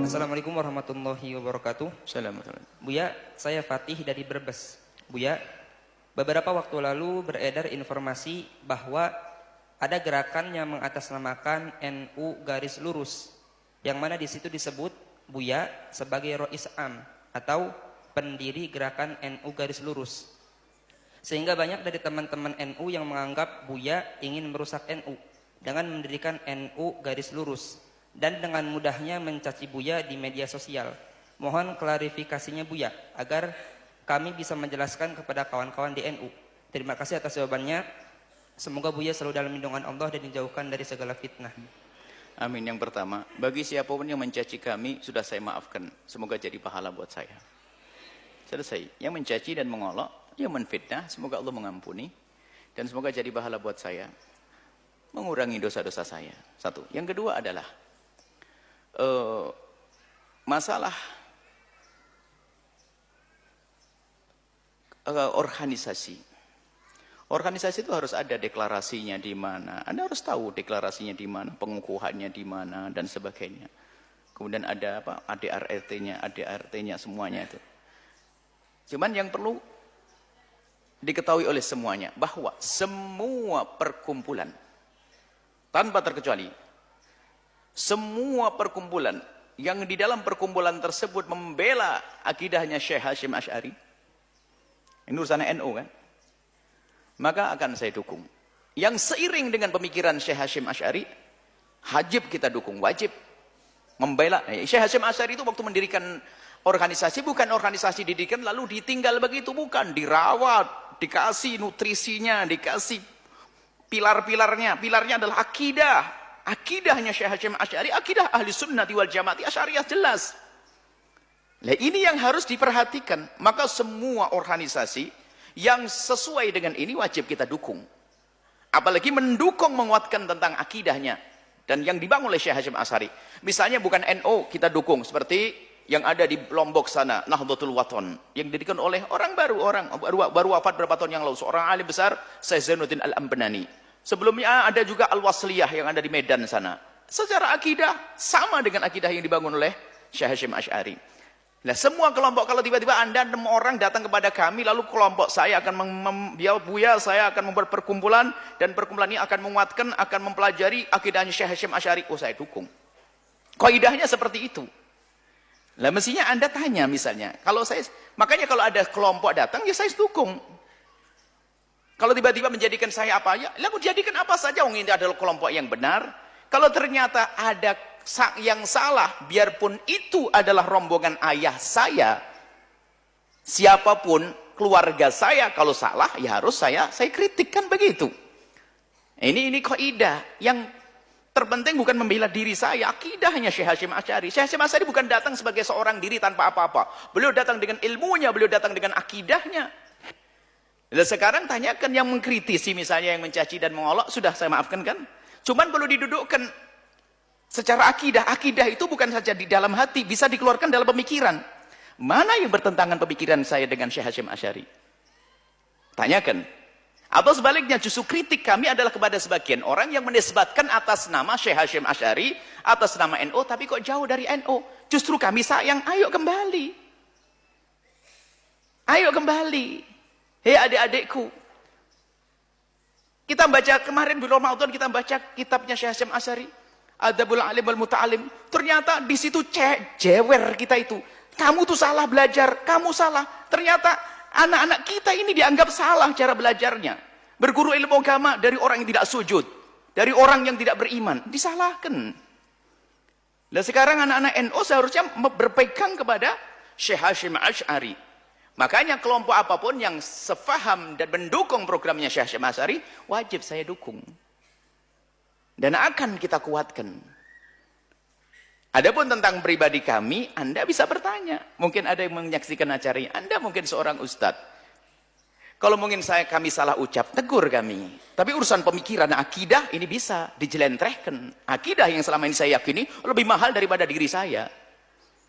Assalamualaikum warahmatullahi wabarakatuh. Assalamualaikum. Buya, saya Fatih dari Brebes. Buya, beberapa waktu lalu beredar informasi bahwa ada gerakan yang mengatasnamakan NU garis lurus, yang mana di situ disebut Buya sebagai Rois Am atau pendiri gerakan NU garis lurus. Sehingga banyak dari teman-teman NU yang menganggap Buya ingin merusak NU dengan mendirikan NU garis lurus dan dengan mudahnya mencaci Buya di media sosial. Mohon klarifikasinya Buya agar kami bisa menjelaskan kepada kawan-kawan di NU. Terima kasih atas jawabannya. Semoga Buya selalu dalam lindungan Allah dan dijauhkan dari segala fitnah. Amin. Yang pertama, bagi siapapun yang mencaci kami sudah saya maafkan. Semoga jadi pahala buat saya. Selesai. Yang mencaci dan mengolok, yang menfitnah, semoga Allah mengampuni dan semoga jadi pahala buat saya, mengurangi dosa-dosa saya. Satu. Yang kedua adalah masalah organisasi. Organisasi itu harus ada deklarasinya di mana. Anda harus tahu deklarasinya di mana, pengukuhannya di mana dan sebagainya. Kemudian ada apa? ADRT-nya, ADRT-nya semuanya itu. Cuman yang perlu diketahui oleh semuanya bahwa semua perkumpulan tanpa terkecuali, semua perkumpulan yang di dalam perkumpulan tersebut membela akidahnya Syekh Hasyim Asy'ari, ini urusan NU kan, maka akan saya dukung. Yang seiring dengan pemikiran Syekh Hasyim Asy'ari, wajib kita dukung, wajib membela. Syekh Hasyim Asy'ari itu waktu mendirikan organisasi, bukan organisasi didikan lalu ditinggal begitu, bukan, dirawat, dikasih nutrisinya, dikasih pilar-pilarnya. Pilarnya adalah akidah. Akidahnya Syekh Hasyim Asy'ari, akidah ahli sunnati wal jamaati asy'ariyah jelas. Nah, ini yang harus diperhatikan. Maka semua organisasi yang sesuai dengan ini wajib kita dukung. Apalagi mendukung, menguatkan tentang akidahnya dan yang dibangun oleh Syekh Hasyim Asy'ari. Misalnya bukan NU kita dukung, seperti yang ada di Lombok sana, Nahdlatul Wathon, yang didirikan oleh orang baru wafat berapa tahun yang lalu, seorang alim besar, Syekh Zainuddin Al-Ambanani. Sebelumnya ada juga Al-Wasliyah yang ada di Medan sana. Secara akidah sama dengan akidah yang dibangun oleh Syekh Hasyim Asy'ari. Nah, semua kelompok, kalau tiba-tiba Anda 6 orang datang kepada kami, lalu kelompok saya akan Buya, saya akan membuat perkumpulan, dan perkumpulan ini akan menguatkan, akan mempelajari akidahnya Syekh Hasyim Asy'ari. Oh, saya dukung. Kaidahnya seperti itu. Lah mestinya Anda tanya misalnya, makanya kalau ada kelompok datang, ya saya dukung. Kalau tiba-tiba menjadikan saya apa ya, lalu jadikan apa saja, ini adalah kelompok yang benar. Kalau ternyata ada yang salah, biarpun itu adalah rombongan ayah saya, siapapun keluarga saya, kalau salah ya harus saya kritikkan begitu. Ini kaidah yang terpenting, bukan membela diri saya, akidahnya Syekh Hasyim Asy'ari. Syekh Hasyim Asy'ari bukan datang sebagai seorang diri tanpa apa-apa. Beliau datang dengan ilmunya, beliau datang dengan akidahnya. Dan sekarang tanyakan yang mengkritisi, misalnya yang mencaci dan mengolok, sudah saya maafkan kan? Cuman perlu didudukkan secara akidah. Akidah itu bukan saja di dalam hati, bisa dikeluarkan dalam pemikiran. Mana yang bertentangan pemikiran saya dengan Syekh Hasyim Asy'ari? Tanyakan. Atau sebaliknya, justru kritik kami adalah kepada sebagian orang yang menisbatkan atas nama Syekh Hasyim Asy'ari, atas nama NU, tapi kok jauh dari NU. Justru kami sayang, ayo kembali. Ayo kembali. Hei adik-adikku. Kita baca kemarin di Ramadan, kita baca kitabnya Syekh Hasyim Asy'ari, Adabul Alim wal Muta'alim. Ternyata di situ jewer kita itu. Kamu tuh salah belajar, kamu salah. Ternyata anak-anak kita ini dianggap salah cara belajarnya. Berguru ilmu agama dari orang yang tidak sujud, dari orang yang tidak beriman, disalahkan. Dan sekarang anak-anak NU seharusnya berpegang kepada Syekh Hasyim Asy'ari. Makanya kelompok apapun yang sefaham dan mendukung programnya Syekh Hasyim Asy'ari, wajib saya dukung. Dan akan kita kuatkan. Adapun tentang pribadi kami, Anda bisa bertanya. Mungkin ada yang menyaksikan acara ini, Anda mungkin seorang ustadz. Kalau mungkin kami salah ucap, tegur kami. Tapi urusan pemikiran, akidah, ini bisa dijelentrehkan. Akidah yang selama ini saya yakini lebih mahal daripada diri saya.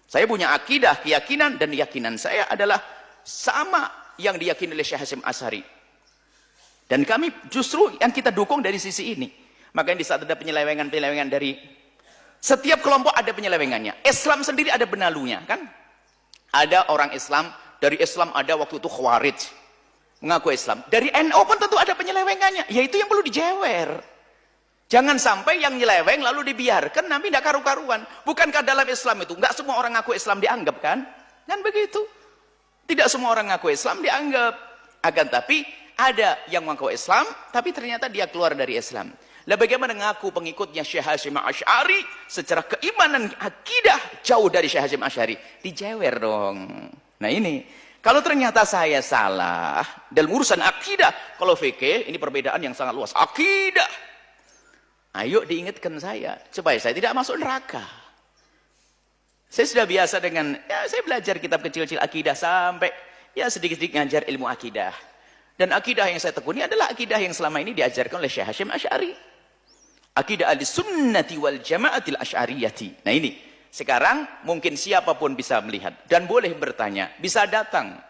Saya punya akidah, keyakinan, dan keyakinan saya adalah sama yang diyakini oleh Syekh Hasyim Asy'ari. Dan kami justru yang kita dukung dari sisi ini. Makanya di saat ada penyelewengan-penyelewengan dari Setiap kelompok ada penyelewengannya. Islam sendiri ada benalunya, kan? Ada orang Islam, dari Islam ada waktu itu Khawarij, mengaku Islam. Dari NU pun tentu ada penyelewengannya, yaitu yang perlu dijewer. Jangan sampai yang nyeleweng lalu dibiarkan, nanti tidak karu-karuan. Bukankah dalam Islam itu, nggak semua orang ngaku Islam dianggap, kan? Kan begitu. Tidak semua orang ngaku Islam dianggap. Akan tapi, ada yang mengaku Islam, tapi ternyata dia keluar dari Islam. Lah bagaimana ngaku pengikutnya Syekh Hasyim Asy'ari secara keimanan akidah jauh dari Syekh Hasyim Asy'ari? Dijewer dong. Nah ini, kalau ternyata saya salah dalam urusan akidah, kalau fikih ini perbedaan yang sangat luas. Akidah, ayo diingatkan saya supaya saya tidak masuk neraka. Saya sudah biasa dengan, ya saya belajar kitab kecil-kecil akidah sampai ya sedikit-sedikit ngajar ilmu akidah. Dan akidah yang saya tekuni adalah akidah yang selama ini diajarkan oleh Syekh Hasyim Asy'ari. Akidah Ahlussunnati wal Jama'atil Asy'ariyati. Nah ini, sekarang mungkin siapapun bisa melihat dan boleh bertanya, bisa datang.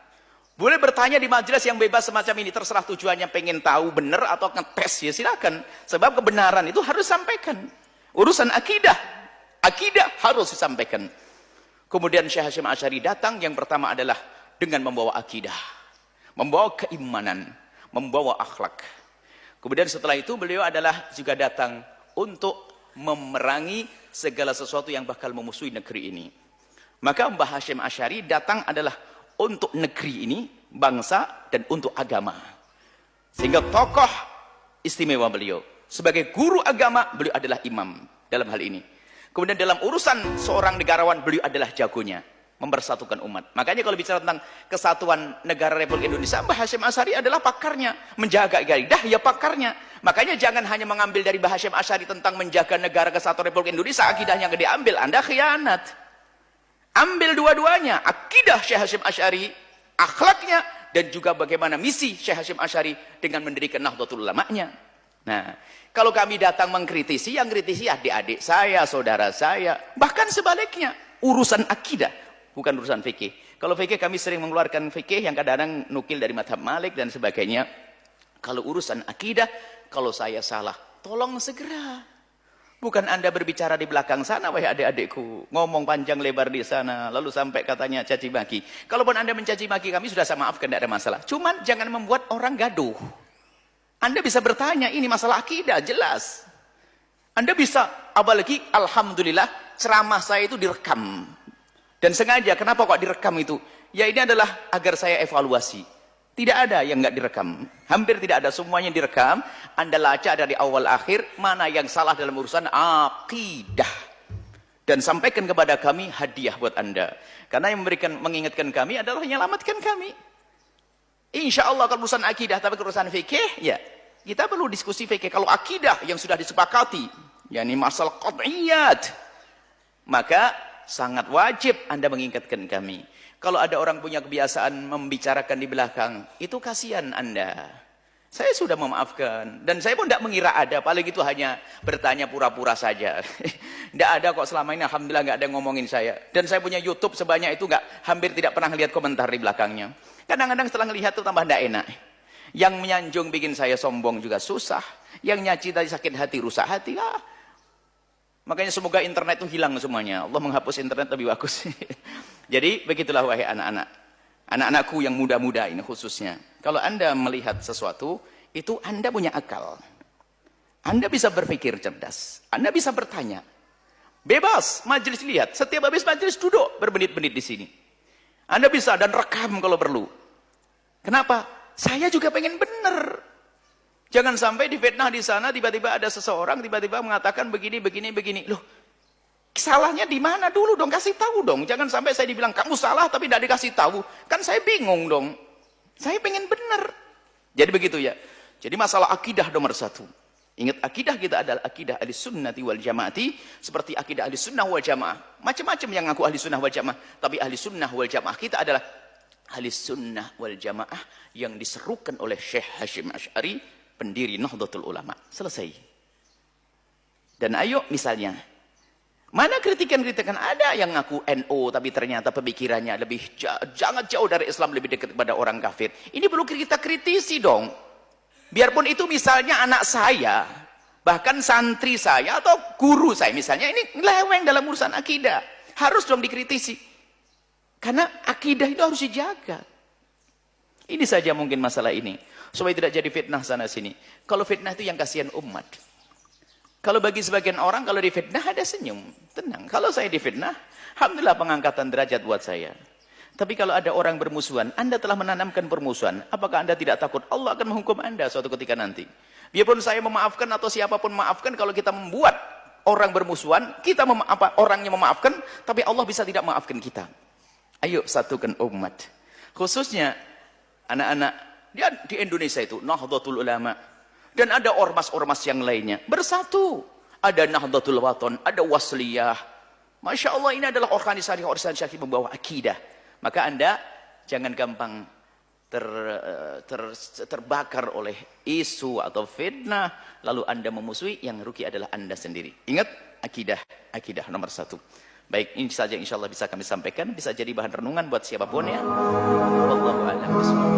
Boleh bertanya di majelis yang bebas semacam ini, terserah tujuannya pengen tahu benar atau ngetes, ya silakan. Sebab kebenaran itu harus disampaikan. Urusan akidah harus disampaikan. Kemudian Syekh Hasyim Asy'ari datang, yang pertama adalah dengan membawa akidah, membawa keimanan, membawa akhlak. Kemudian setelah itu beliau adalah juga datang untuk memerangi segala sesuatu yang bakal memusuhi negeri ini. Maka Mbah Hasyim Asy'ari datang adalah untuk negeri ini, bangsa, dan untuk agama. Sehingga tokoh istimewa beliau. Sebagai guru agama, beliau adalah imam dalam hal ini. Kemudian dalam urusan seorang negarawan, beliau adalah jagonya. Mempersatukan umat. Makanya kalau bicara tentang kesatuan negara Republik Indonesia, Mbah Hasyim Asy'ari adalah pakarnya. Menjaga kaidah, ya pakarnya. Makanya jangan hanya mengambil dari Mbah Hasyim Asy'ari tentang menjaga negara kesatuan Republik Indonesia, akidahnya nggak diambil, Anda khianat. Ambil dua-duanya, akidah Syekh Hasyim Asy'ari, akhlaknya, dan juga bagaimana misi Syekh Hasyim Asy'ari dengan mendirikan Nahdlatul Ulama'nya. Nah, kalau kami datang mengkritisi, yang kritisi adik-adik saya, saudara saya, bahkan sebaliknya, urusan akidah, bukan urusan fikih. Kalau fikih kami sering mengeluarkan fikih yang kadang-kadang nukil dari madhab Malik dan sebagainya. Kalau urusan akidah, kalau saya salah, tolong segera. Bukan Anda berbicara di belakang sana, wahai adik-adikku, ngomong panjang lebar di sana, lalu sampai katanya caci maki. Kalaupun Anda mencaci maki kami, sudah saya maafkan, tidak ada masalah. Cuman jangan membuat orang gaduh. Anda bisa bertanya, ini masalah akidah, jelas. Anda bisa, apalagi alhamdulillah, ceramah saya itu direkam. Dan sengaja, kenapa kok direkam itu? Ya ini adalah agar saya evaluasi. Tidak ada yang nggak direkam. Hampir tidak ada, semuanya direkam. Anda lacak dari awal akhir, mana yang salah dalam urusan akidah. Dan sampaikan kepada kami hadiah buat Anda. Karena yang mengingatkan kami adalah menyelamatkan kami. Insya Allah kalau urusan akidah, tapi urusan fikih, ya kita perlu diskusi fikih. Kalau akidah yang sudah disepakati, yakni masalah qat'iyat, maka sangat wajib Anda mengingatkan kami. Kalau ada orang punya kebiasaan membicarakan di belakang, itu kasihan Anda. Saya sudah memaafkan. Dan saya pun tidak mengira ada, paling itu hanya bertanya pura-pura saja. Tidak ada kok selama ini, alhamdulillah nggak ada yang ngomongin saya. Dan saya punya YouTube sebanyak itu, hampir tidak pernah lihat komentar di belakangnya. Kadang-kadang setelah melihat itu tambah tidak enak. Yang menyanjung bikin saya sombong juga susah. Yang nyaci tadi sakit hati, rusak hati. Makanya semoga internet itu hilang semuanya. Allah menghapus internet lebih bagus. Jadi begitulah wahai anak-anak. Anak-anakku yang muda-muda ini khususnya. Kalau Anda melihat sesuatu, itu Anda punya akal. Anda bisa berpikir cerdas. Anda bisa bertanya. Bebas, majelis lihat. Setiap habis majelis duduk bermenit-menit di sini. Anda bisa dan rekam kalau perlu. Kenapa? Saya juga pengen benar. Jangan sampai difitnah di sana, tiba-tiba ada seseorang tiba-tiba mengatakan begini, begini, begini. Loh, salahnya di mana dulu dong? Kasih tahu dong. Jangan sampai saya dibilang kamu salah tapi tidak dikasih tahu. Kan saya bingung dong. Saya pengen benar. Jadi begitu ya. Jadi masalah akidah nomor satu. Ingat, akidah kita adalah akidah Ahlussunnati wal Jamaati, seperti akidah Ahlussunnah wal Jamaah. Macam-macam yang ngaku Ahlussunnah wal Jamaah, tapi Ahlussunnah wal Jamaah kita adalah Ahlussunnah wal Jamaah yang diserukan oleh Syekh Hasyim Asy'ari, pendiri Nahdlatul Ulama. Selesai. Dan ayo misalnya, mana kritikan-kritikan? Ada yang ngaku NU tapi ternyata pemikirannya lebih jangan jauh dari Islam, lebih dekat kepada orang kafir. Ini perlu kita kritisi dong. Biarpun itu misalnya anak saya, Bahkan santri saya atau guru saya misalnya ini leweng dalam urusan akidah. Harus dong dikritisi. Karena akidah itu harus dijaga. Ini saja mungkin masalah ini. Supaya tidak jadi fitnah sana sini. Kalau fitnah itu yang kasihan umat. Kalau bagi sebagian orang, kalau difitnah ada senyum. Tenang. Kalau saya difitnah, alhamdulillah pengangkatan derajat buat saya. Tapi kalau ada orang bermusuhan, Anda telah menanamkan permusuhan. Apakah Anda tidak takut Allah akan menghukum Anda suatu ketika nanti? Biarpun saya memaafkan atau siapapun memaafkan, kalau kita membuat orang bermusuhan, kita orangnya memaafkan, tapi Allah bisa tidak memaafkan kita. Ayo satukan umat. Khususnya anak-anak di Indonesia itu, Nahdlatul Ulama. Dan ada ormas-ormas yang lainnya. Bersatu. Ada Nahdlatul Wathon, ada Wasliyah. Masya Allah, ini adalah organisasi-organisasi membawa akidah. Maka Anda jangan gampang terbakar oleh isu atau fitnah. Lalu Anda memusuhi, yang rugi adalah Anda sendiri. Ingat, akidah nomor 1. Baik, ini saja insya Allah bisa kami sampaikan. Bisa jadi bahan renungan buat siapapun ya. Wallahu a'lam bishawab.